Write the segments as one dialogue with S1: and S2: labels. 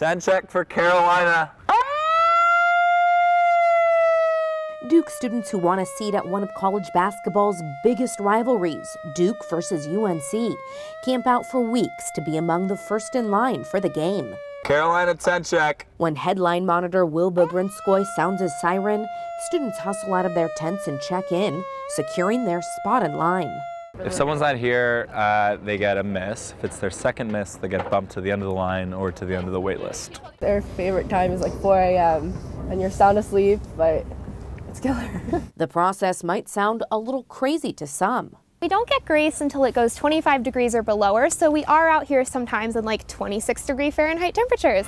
S1: 10 check for Carolina.
S2: Duke students who want a seat at one of college basketball's biggest rivalries, Duke versus UNC, camp out for weeks to be among the first in line for the game.
S1: Carolina 10 check.
S2: When headline monitor Wilbur Brinskoy sounds his siren, students hustle out of their tents and check in, securing their spot in line.
S1: If someone's not here, they get a miss. If it's their second miss, they get bumped to the end of the line or to the end of the wait list.
S3: Their favorite time is like 4 a.m. and you're sound asleep, but it's killer.
S2: The process might sound a little crazy to some.
S4: We don't get grace until it goes 25 degrees or below, so we are out here sometimes in like 26-degree Fahrenheit temperatures.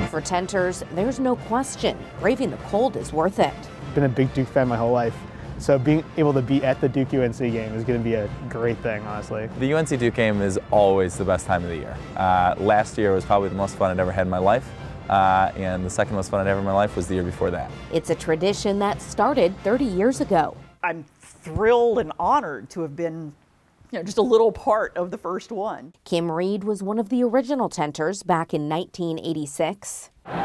S2: For tenters, there's no question, braving the cold is worth it.
S5: I've been a big Duke fan my whole life, so being able to be at the Duke-UNC game is going to be a great thing, honestly.
S1: The UNC-Duke game is always the best time of the year. Last year was probably the most fun I'd ever had in my life. And the second most fun I'd ever had in my life was the year before that.
S2: It's a tradition that started 30 years ago.
S6: I'm thrilled and honored to have been, just a little part of the first one.
S2: Kim Reed was one of the original tenters back in 1986.
S6: It's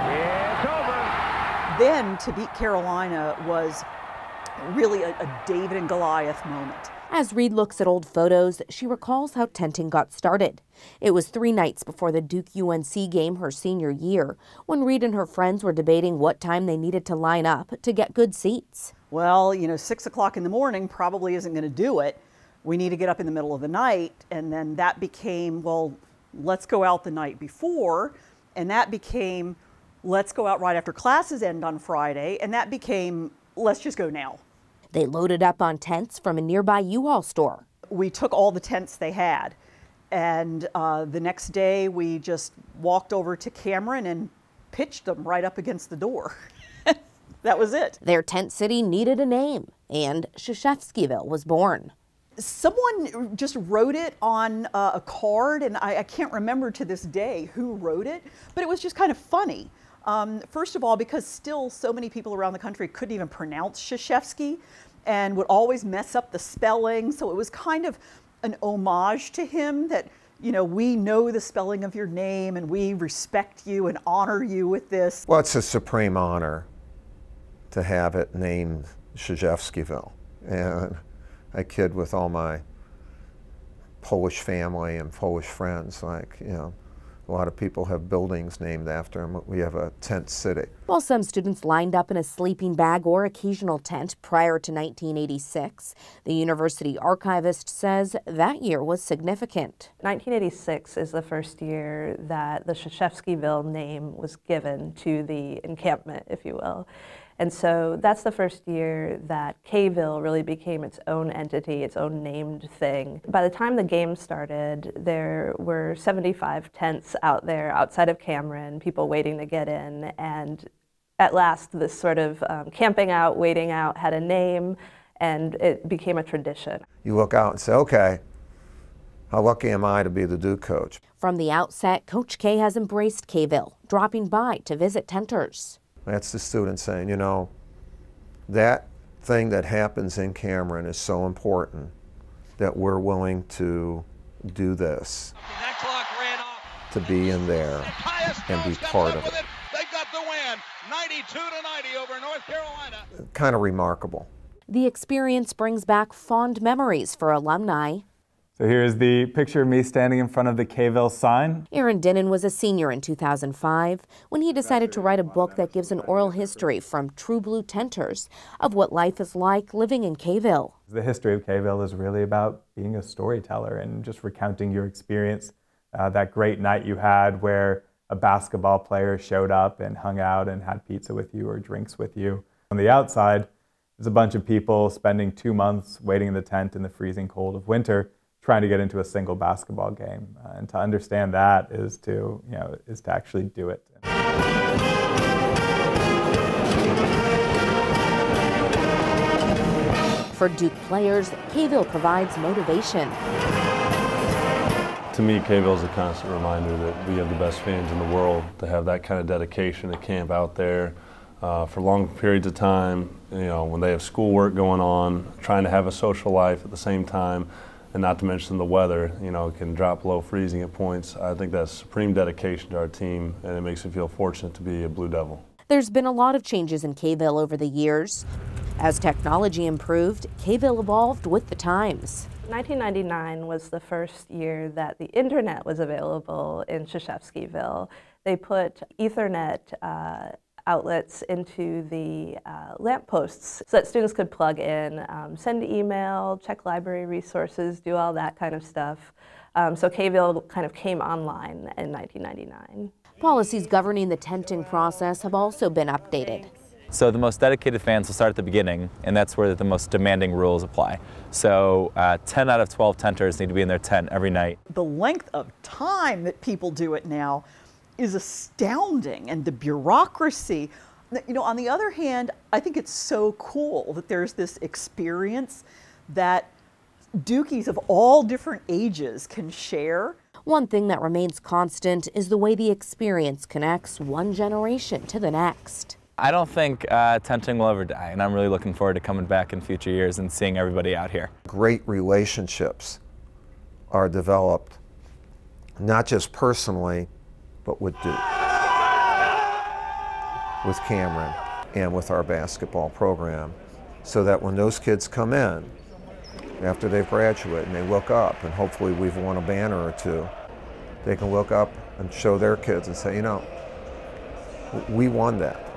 S6: over. Then to beat Carolina was really a David and Goliath moment.
S2: As Reed looks at old photos, she recalls how tenting got started. It was 3 nights before the Duke-UNC game her senior year, when Reed and her friends were debating what time they needed to line up to get good seats.
S6: Well, 6 o'clock in the morning probably isn't going to do it. We need to get up in the middle of the night, and then that became, well, let's go out the night before, and that became, let's go out right after classes end on Friday, and that became, let's just go now.
S2: They loaded up on tents from a nearby U-Haul store.
S6: We took all the tents they had, and the next day we just walked over to Cameron and pitched them right up against the door. That was it.
S2: Their tent city needed a name, and Krzyzewskiville was born.
S6: Someone just wrote it on a card, and I can't remember to this day who wrote it, but it was just kind of funny. First of all, because still so many people around the country couldn't even pronounce Krzyzewski and would always mess up the spelling. So it was kind of an homage to him that, we know the spelling of your name and we respect you and honor you with this.
S7: Well, it's a supreme honor to have it named Krzyzewskiville. And I kid with all my Polish family and Polish friends, a lot of people have buildings named after them. We have a tent city.
S2: While some students lined up in a sleeping bag or occasional tent prior to 1986, the university archivist says that year was significant.
S8: 1986 is the first year that the Krzyzewskiville name was given to the encampment, if you will. And so that's the first year that K-Ville really became its own entity, its own named thing. By the time the game started, there were 75 tents out there outside of Cameron, people waiting to get in, and at last this sort of camping out, waiting out had a name, and it became a tradition.
S7: You look out and say, okay, how lucky am I to be the Duke coach?
S2: From the outset, Coach K has embraced K-Ville, dropping by to visit tenters.
S7: That's the student saying, that thing that happens in Cameron is so important that we're willing to do this, to be in there and be part of it.
S9: They got the win, 92-90 over North Carolina.
S7: Kind of remarkable.
S2: The experience brings back fond memories for alumni.
S10: So here's the picture of me standing in front of the K-Ville sign.
S2: Aaron Dinnan was a senior in 2005 when he decided to write a book that gives an oral history from true blue tenters of what life is like living in K-Ville.
S10: The history of K-Ville is really about being a storyteller and just recounting your experience. That great night you had where a basketball player showed up and hung out and had pizza with you or drinks with you. On the outside, there's a bunch of people spending 2 months waiting in the tent in the freezing cold of winter, trying to get into a single basketball game. And to understand that is to actually do it.
S2: For Duke players, K-Ville provides motivation.
S11: To me, K-Ville is a constant reminder that we have the best fans in the world, to have that kind of dedication to camp out there for long periods of time, when they have schoolwork going on, trying to have a social life at the same time. and not to mention the weather, you know, it can drop below freezing at points. I think that's supreme dedication to our team, and it makes me feel fortunate to be a Blue Devil.
S2: There's been a lot of changes in K-Ville over the years. As technology improved, K-Ville evolved with the times.
S8: 1999 was the first year that the internet was available in Krzyzewskiville. They put Ethernet outlets into the lampposts so that students could plug in, send email, check library resources, do all that kind of stuff. So K-Ville kind of came online in 1999.
S2: Policies governing the tenting process have also been updated.
S1: So the most dedicated fans will start at the beginning, and that's where the most demanding rules apply. So 10 out of 12 tenters need to be in their tent every night.
S6: The length of time that people do it now is astounding, and the bureaucracy. You know, on the other hand, I think it's so cool that there's this experience that Dukies of all different ages can share.
S2: One thing that remains constant is the way the experience connects one generation to the next.
S1: I don't think tenting will ever die, and I'm really looking forward to coming back in future years and seeing everybody out here.
S7: Great relationships are developed, not just personally, but with Duke, with Cameron, and with our basketball program, so that when those kids come in, after they've graduated and they look up, and hopefully we've won a banner or two, they can look up and show their kids and say, you know, we won that.